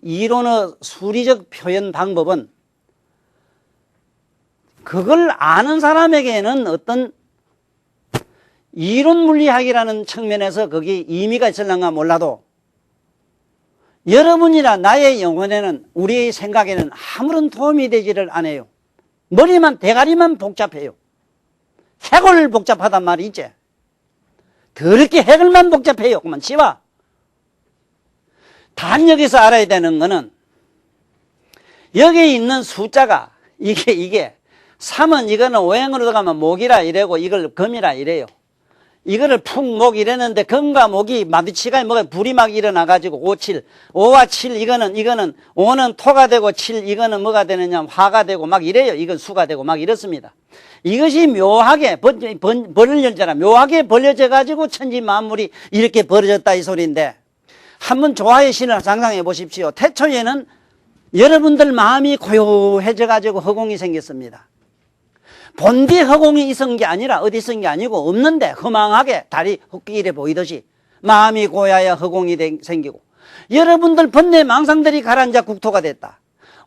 이론의 수리적 표현 방법은 그걸 아는 사람에게는 어떤 이론 물리학이라는 측면에서 거기 의미가 있을런가 몰라도 여러분이나 나의 영혼에는, 우리의 생각에는 아무런 도움이 되지를 않아요. 머리만, 대가리만 복잡해요. 해골 복잡하단 말이 있지. 더럽게 해골만 복잡해요. 그만 치워. 단 여기서 알아야 되는 거는 여기 있는 숫자가 이게 3은 이거는 오행으로 들어가면 목이라 이래고 이걸 금이라 이래요. 이거를 풍목 이랬는데 금과 목이 마주치가 뭐가 불이 막 일어나가지고 5, 7, 5와 7 이거는 5는 토가 되고 7 이거는 뭐가 되느냐 화가 되고 막 이래요. 이건 수가 되고 막 이렇습니다. 이것이 묘하게 벌려져라 묘하게 벌려져 가지고 천지 만물이 이렇게 벌어졌다 이 소리인데, 한번 조화의 신을 상상해 보십시오. 태초에는 여러분들 마음이 고요해져 가지고 허공이 생겼습니다. 본디 허공이 있은 게 아니라 어디 있은 게 아니고 없는데 허망하게 달이 흙길에 보이듯이 마음이 고야야 허공이 생기고, 여러분들 번뇌 망상들이 가라앉아 국토가 됐다.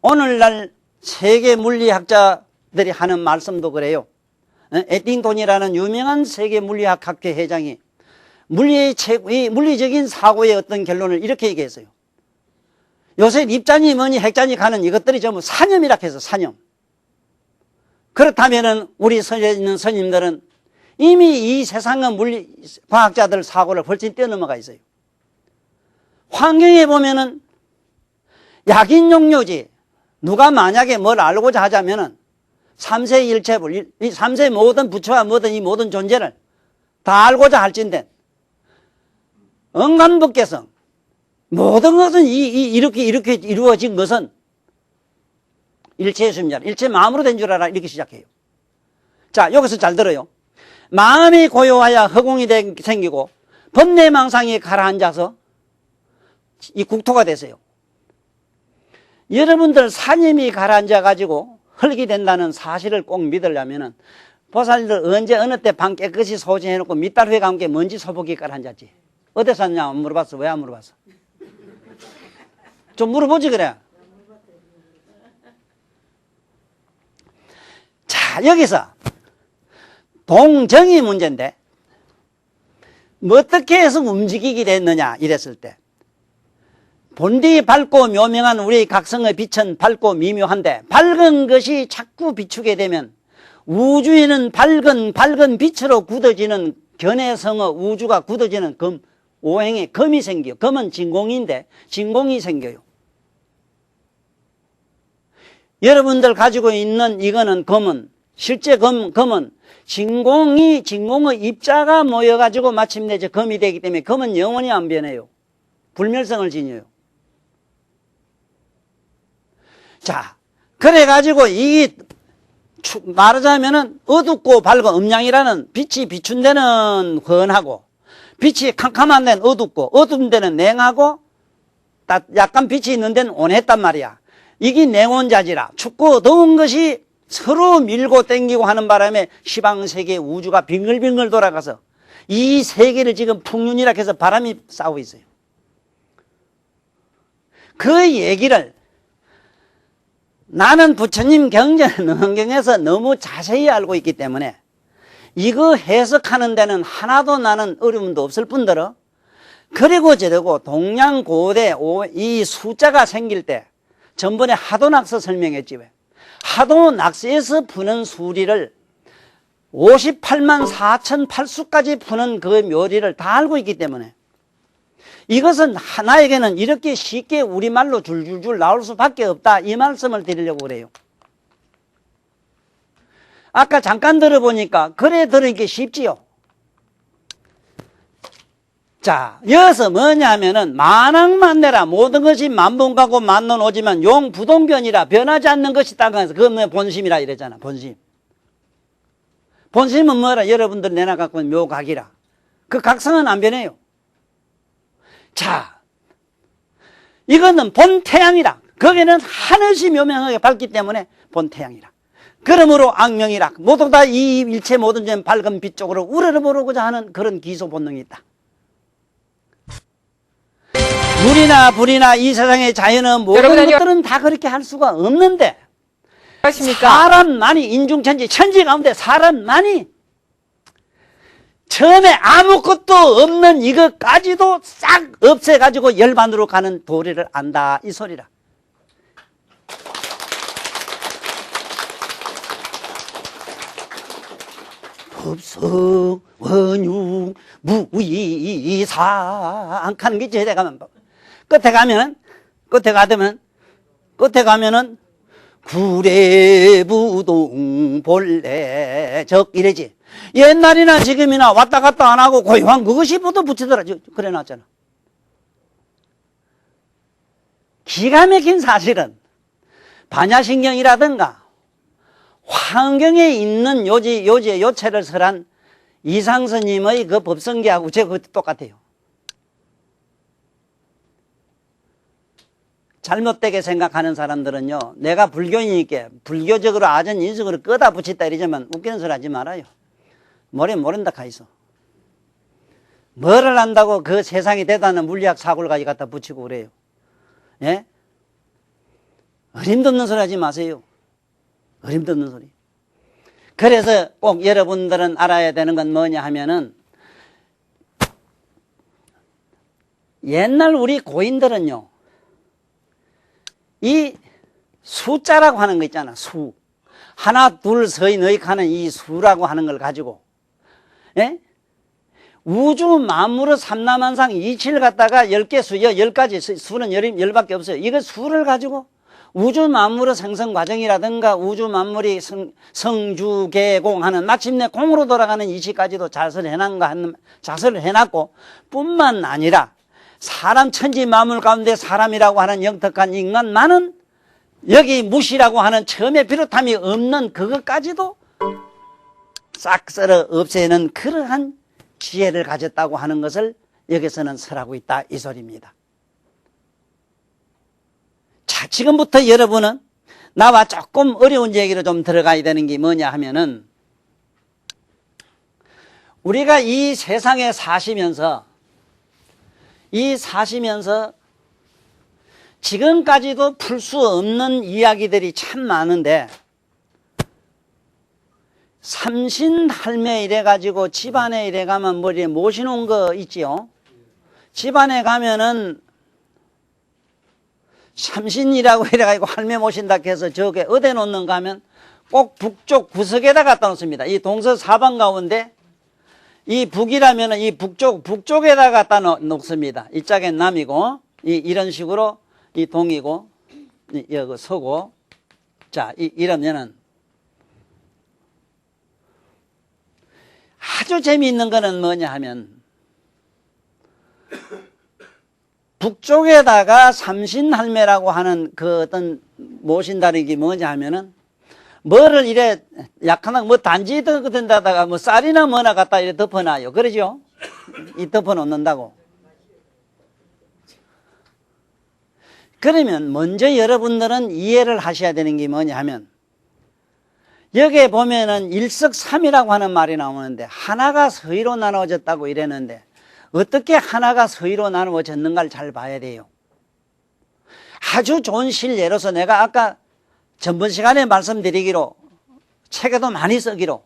오늘날 세계 물리학자들이 하는 말씀도 그래요. 에팅톤이라는 유명한 세계 물리학 학회 회장이 물리적인 사고의 어떤 결론을 이렇게 얘기했어요. 요새 입자니 뭐니 핵자니 가는 이것들이 전부 사념이라 해서 사념. 그렇다면은 우리 선에 있는 스님들은 이미 이 세상의 과학자들 사고를 훨씬 뛰어넘어가 있어요. 환경에 보면은 약인용료지, 누가 만약에 뭘 알고자 하자면은 3세 일체불, 이 3세 모든 부처와 뭐든 이 모든 존재를 다 알고자 할진대 언간법계성, 모든 것은 이렇게 이루어진 것은 일체의 숨자, 일체 마음으로 된 줄 알아. 이렇게 시작해요. 자, 여기서 잘 들어요. 마음이 고요하여 허공이 생기고 번뇌망상이 가라앉아서 이 국토가 되세요. 여러분들 사념이 가라앉아가지고 흙이 된다는 사실을 꼭 믿으려면은 보살들 언제 어느 때 방 깨끗이 소진해놓고 밑달 후에 함께 먼지 소복이 가라앉았지. 어디서 샀냐 안 물어봤어. 왜 안 물어봤어? 좀 물어보지 그래. 자, 여기서 동정이 문제인데 어떻게 해서 움직이게 됐느냐 이랬을 때, 본디 밝고 묘명한 우리의 각성의 빛은 밝고 미묘한데 밝은 것이 자꾸 비추게 되면 우주에는 밝은 빛으로 굳어지는 견해성의 우주가 굳어지는 금, 오행에 금이 생겨요. 금은 진공인데 진공이 생겨요. 여러분들 가지고 있는 이거는 금은 실제 금은 진공의 입자가 모여가지고 마침내 금이 되기 때문에 금은 영원히 안 변해요. 불멸성을 지녀요. 자, 그래가지고 말하자면은 어둡고 밝은 음양이라는 빛이 비춘 데는 환하고 빛이 캄캄한 데는 어둡고 어두운 데는 냉하고 약간 빛이 있는 데는 온했단 말이야. 이게 냉온자지라 춥고 더운 것이 서로 밀고 땡기고 하는 바람에 시방세계 우주가 빙글빙글 돌아가서 이 세계를 지금 풍륜이라 해서 바람이 싸우고 있어요. 그 얘기를 나는 부처님 경전능경에서 너무 자세히 알고 있기 때문에 이거 해석하는 데는 하나도 나는 어려움도 없을 뿐더러, 그리고 저러고 동양고대 이 숫자가 생길 때 전번에 하도낙서 설명했지. 왜? 하도낙서에서 푸는 수리를 58만 4천 8수까지 푸는 그 묘리를 다 알고 있기 때문에 이것은 하나에게는 이렇게 쉽게 우리말로 줄줄줄 나올 수밖에 없다, 이 말씀을 드리려고 그래요. 아까 잠깐 들어보니까 그래 들으니까 쉽지요. 자, 여기서 뭐냐면은 만왕만내라 모든 것이 만분가고 만론 오지만 용부동변이라 변하지 않는 것이 딱 그래서 그건 본심이라 이랬잖아. 본심은 뭐라? 여러분들 내나 갖고 있는 묘각이라. 그 각성은 안 변해요. 자, 이거는 본태양이라. 거기는 하늘이 묘명하게 밝기 때문에 본태양이라. 그러므로 악명이라. 모두 다 이 일체 모든 점 밝은 빛 쪽으로 우러러보고자 하는 그런 기소 본능이 있다. 물이나 불이나 이 세상의 자연은 모든 것들은 다 그렇게 할 수가 없는데 사람만이 인중천지 천지 가운데 사람만이 처음에 아무것도 없는 이것까지도 싹 없애가지고 열반으로 가는 도리를 안다 이 소리라. 법성 원유 무이상 하는 게 제대 가면 끝에 가면은 구례부동 본래적 이래지. 옛날이나 지금이나 왔다 갔다 안 하고 고요한 그것이 부터 붙이더라. 그래 놨잖아. 기가 막힌 사실은 반야신경이라든가 환경에 있는 요체를 설한 이상스님의 그 법성계하고 제가 똑같아요. 잘못되게 생각하는 사람들은요, 내가 불교인이니까 불교적으로 아전 인식으로 끄다 붙였다 이러지만 웃기는 소리 하지 말아요. 모른다 가있어. 뭐를 안다고 그 세상이 대단한 물리학 사고를 가지고 갖다 붙이고 그래요. 예? 어림도 없는 소리 하지 마세요. 어림도 없는 소리. 그래서 꼭 여러분들은 알아야 되는 건 뭐냐 하면은 옛날 우리 고인들은요, 이 수자라고 하는 거 있잖아. 수. 하나, 둘, 서이, 너희 하는 이 수라고 하는 걸 가지고, 예? 우주 만물의 삼라만상 이치를 갖다가 10개 수, 10가지 수는 10밖에 없어요. 이거 수를 가지고 우주 만물의 생성 과정이라든가 우주 만물이 성주개공하는 마침내 공으로 돌아가는 이치까지도 자설을 해놨고 뿐만 아니라 사람 천지 만물 가운데 사람이라고 하는 영특한 인간만은 여기 무시라고 하는 처음에 비롯함이 없는 그것까지도 싹 썰어 없애는 그러한 지혜를 가졌다고 하는 것을 여기서는 설하고 있다 이 소리입니다. 자, 지금부터 여러분은 나와 조금 어려운 얘기로 좀 들어가야 되는 게 뭐냐 하면은 우리가 이 세상에 사시면서 지금까지도 풀 수 없는 이야기들이 참 많은데 삼신할매 이래가지고 집안에 이래 가면 머리에 모시놓은 거 있지요. 집안에 가면은 삼신이라고 이래가지고 할매 모신다 해서 저게 어디에 놓는가 하면 꼭 북쪽 구석에다 갖다 놓습니다. 이 동서사방 가운데 이 북이라면 이 북쪽에다 갖다 놓습니다. 이쪽엔 남이고, 이런 식으로 이 동이고, 여기 서고, 자, 이러면은 아주 재미있는 거는 뭐냐 하면 북쪽에다가 삼신할매라고 하는 그 어떤 모신다는 게 뭐냐 하면은 뭐를 이래 약간 뭐 단지 된다다가 뭐 쌀이나 뭐나 갖다 이래 덮어놔요. 그러죠? 이 덮어놓는다고. 그러면 먼저 여러분들은 이해를 하셔야 되는 게 뭐냐 하면 여기에 보면은 일석삼이라고 하는 말이 나오는데 하나가 서희로 나누어졌다고 이랬는데 어떻게 하나가 서희로 나누어졌는가를 잘 봐야 돼요. 아주 좋은 실예로서 내가 아까 전번 시간에 말씀드리기로 책에도 많이 쓰기로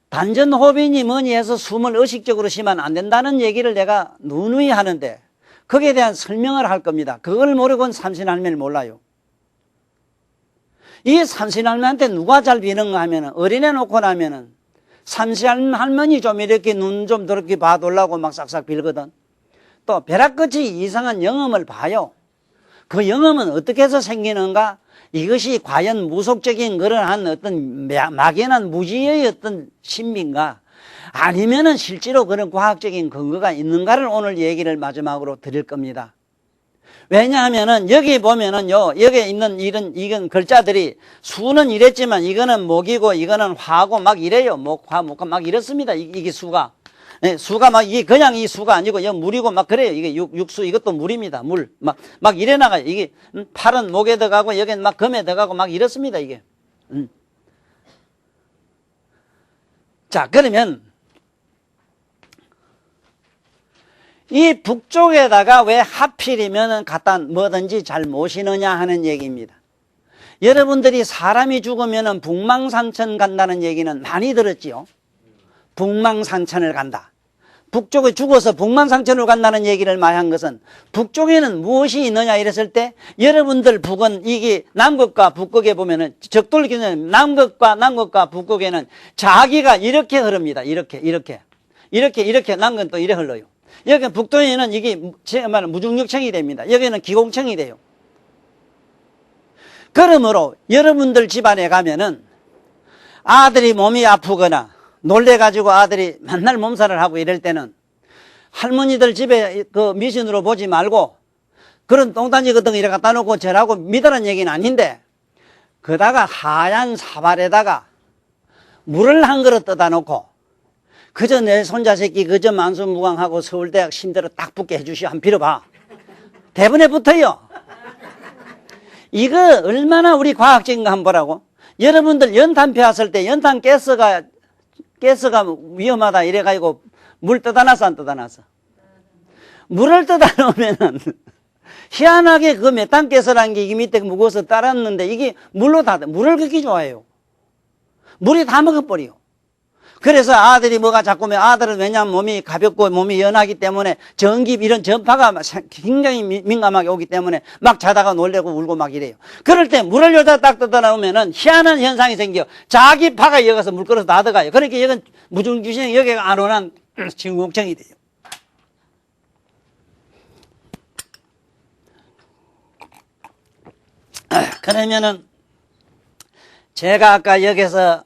단전호흡이니 뭐니 해서 숨을 의식적으로 쉬면 안 된다는 얘기를 내가 누누이 하는데 거기에 대한 설명을 할 겁니다. 그걸 모르고는 삼신할매를 몰라요. 이 삼신할매한테 누가 잘 비는가 하면은 어린애 놓고 나면은 삼신할머니 좀 이렇게 눈 좀 그렇게 봐달라고 막 싹싹 빌거든. 또 벼락끝이 이상한 영험을 봐요. 그 영험은 어떻게 해서 생기는가? 이것이 과연 무속적인 그러한 어떤 막연한 무지의 어떤 신비인가? 아니면은 실제로 그런 과학적인 근거가 있는가를 오늘 얘기를 마지막으로 드릴 겁니다. 왜냐하면은 여기 보면은요, 여기에 있는 이건 글자들이 수는 이랬지만 이거는 목이고 이거는 화고 막 이래요. 목, 화, 목, 막 이렇습니다. 이게 수가. 예, 수가 막 이게 그냥 이 수가 아니고 여 물이고 막 그래요. 이게 육수 이것도 물입니다. 물 막 이래 나가요. 이게 팔은 목에 들어가고 여기는 막 금에 들어가고 막 이렇습니다. 이게. 자, 그러면 이 북쪽에다가 왜 하필이면 갖다 뭐든지 잘 모시느냐 하는 얘기입니다. 여러분들이 사람이 죽으면 북망산천 간다는 얘기는 많이 들었지요. 북망산천을 간다. 북쪽에 죽어서 북망산천으로 간다는 얘기를 많이 한 것은 북쪽에는 무엇이 있느냐 이랬을 때 여러분들 북은 이게 남극과 북극에 보면은 적돌기는 남극과 북극에는 자기가 이렇게 흐릅니다. 이렇게 남극은 또 이래 흘러요. 여기 북도에는 이게 무중력층이 됩니다. 여기는 기공층이 돼요. 그러므로 여러분들 집안에 가면은 아들이 몸이 아프거나 놀래가지고 아들이 맨날 몸살을 하고 이럴 때는 할머니들 집에 그 미신으로 보지 말고 그런 똥단지 같은 거 이래 갖다 놓고 절하고 믿으라는 얘기는 아닌데 그다가 하얀 사발에다가 물을 한 그릇 떠다 놓고 그저 내 손자새끼 그저 만수무강하고 서울대학 심대로 딱 붙게 해주시오. 한번 빌어봐. 대본에 붙어요. 이거 얼마나 우리 과학적인가 한번 보라고. 여러분들 연탄 펴왔을 때 연탄 가스가 위험하다 이래가지고 물 떠다놨어 안 떠다놨어? 물을 떠다놓으면은 희한하게 그 메탄가스라는 게 이 밑에 무거워서 따랐는데 이게 물로 물을 그렇게 좋아해요. 물이 다 먹어버려. 그래서 아들이 뭐가 자꾸 아들은 왜냐하면 몸이 가볍고 몸이 연하기 때문에 전기 이런 전파가 굉장히 민감하게 오기 때문에 막 자다가 놀래고 울고 막 이래요. 그럴 때 물을 여기다 딱 떠다 놓으면은 희한한 현상이 생겨. 자기 파가 여기서 물 끌어서 다 들어가요. 그러니까 여기는 무중주신이 여기가 안온한 진공청이 돼요. 그러면은 제가 아까 여기서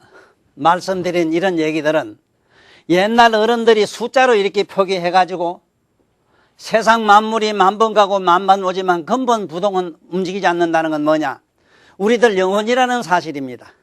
말씀드린 이런 얘기들은 옛날 어른들이 숫자로 이렇게 표기해가지고 세상 만물이 만번 가고 만번 오지만 근본 부동은 움직이지 않는다는 건 뭐냐? 우리들 영혼이라는 사실입니다.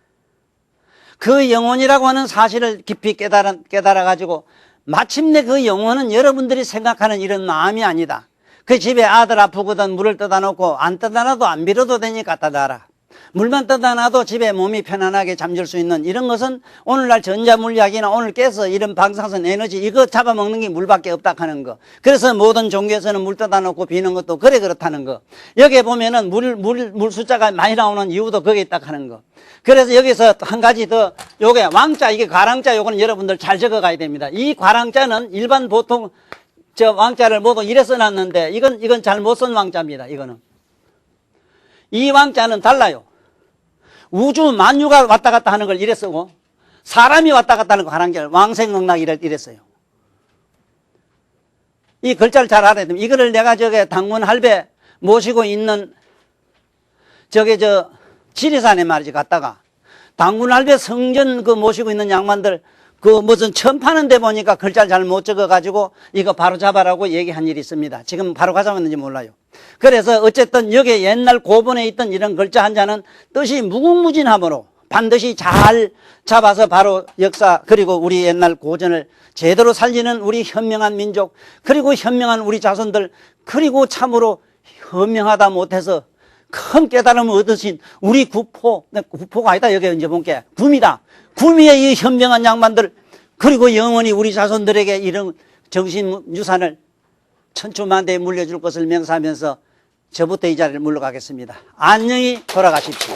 그 영혼이라고 하는 사실을 깊이 깨달아가지고 마침내 그 영혼은 여러분들이 생각하는 이런 마음이 아니다. 그 집에 아들 아프거든 물을 떠다 놓고 안 떠다 놔도 안 빌어도 되니까 떠다 놔라. 물만 떠다 놔도 집에 몸이 편안하게 잠들 수 있는 이런 것은 오늘날 전자물리학이나 오늘 깨서 이런 방사선 에너지 이거 잡아먹는 게 물밖에 없다 하는 거. 그래서 모든 종교에서는 물 떠다 놓고 비는 것도 그렇다는 거. 여기에 보면은 물 숫자가 많이 나오는 이유도 거기에 있다 하는 거. 그래서 여기서 한 가지 더 요게 왕자 이게 과랑자 요거는 여러분들 잘 적어가야 됩니다. 이 과랑자는 일반 보통 저 왕자를 모두 이래 써놨는데 이건 잘못 쓴 왕자입니다. 이거는. 이 왕자는 달라요. 우주 만유가 왔다 갔다 하는 걸 이래 쓰고 사람이 왔다 갔다 하는 거 하는 왕생응락 이랬어요. 이 글자를 잘 알아야 됩니다. 이거를 내가 저게 당군 할배 모시고 있는 저게 저 지리산에 말이지 갔다가 당군 할배 성전 그 모시고 있는 양반들 그 무슨 처음 파는 데 보니까 글자를 잘 못 적어가지고 이거 바로 잡아라고 얘기한 일이 있습니다. 지금 바로 가져왔는지 몰라요. 그래서 어쨌든 여기 옛날 고본에 있던 이런 글자 한 자는 뜻이 무궁무진함으로 반드시 잘 잡아서 바로 역사 그리고 우리 옛날 고전을 제대로 살리는 우리 현명한 민족 그리고 현명한 우리 자손들 그리고 참으로 현명하다 못해서 큰 깨달음을 얻으신 우리 구포가 아니다. 여기 이제 본게 구미다. 구미의 이 현명한 양반들 그리고 영원히 우리 자손들에게 이런 정신유산을 천추만대에 물려줄 것을 명사하면서 저부터 이 자리를 물러가겠습니다. 안녕히 돌아가십시오.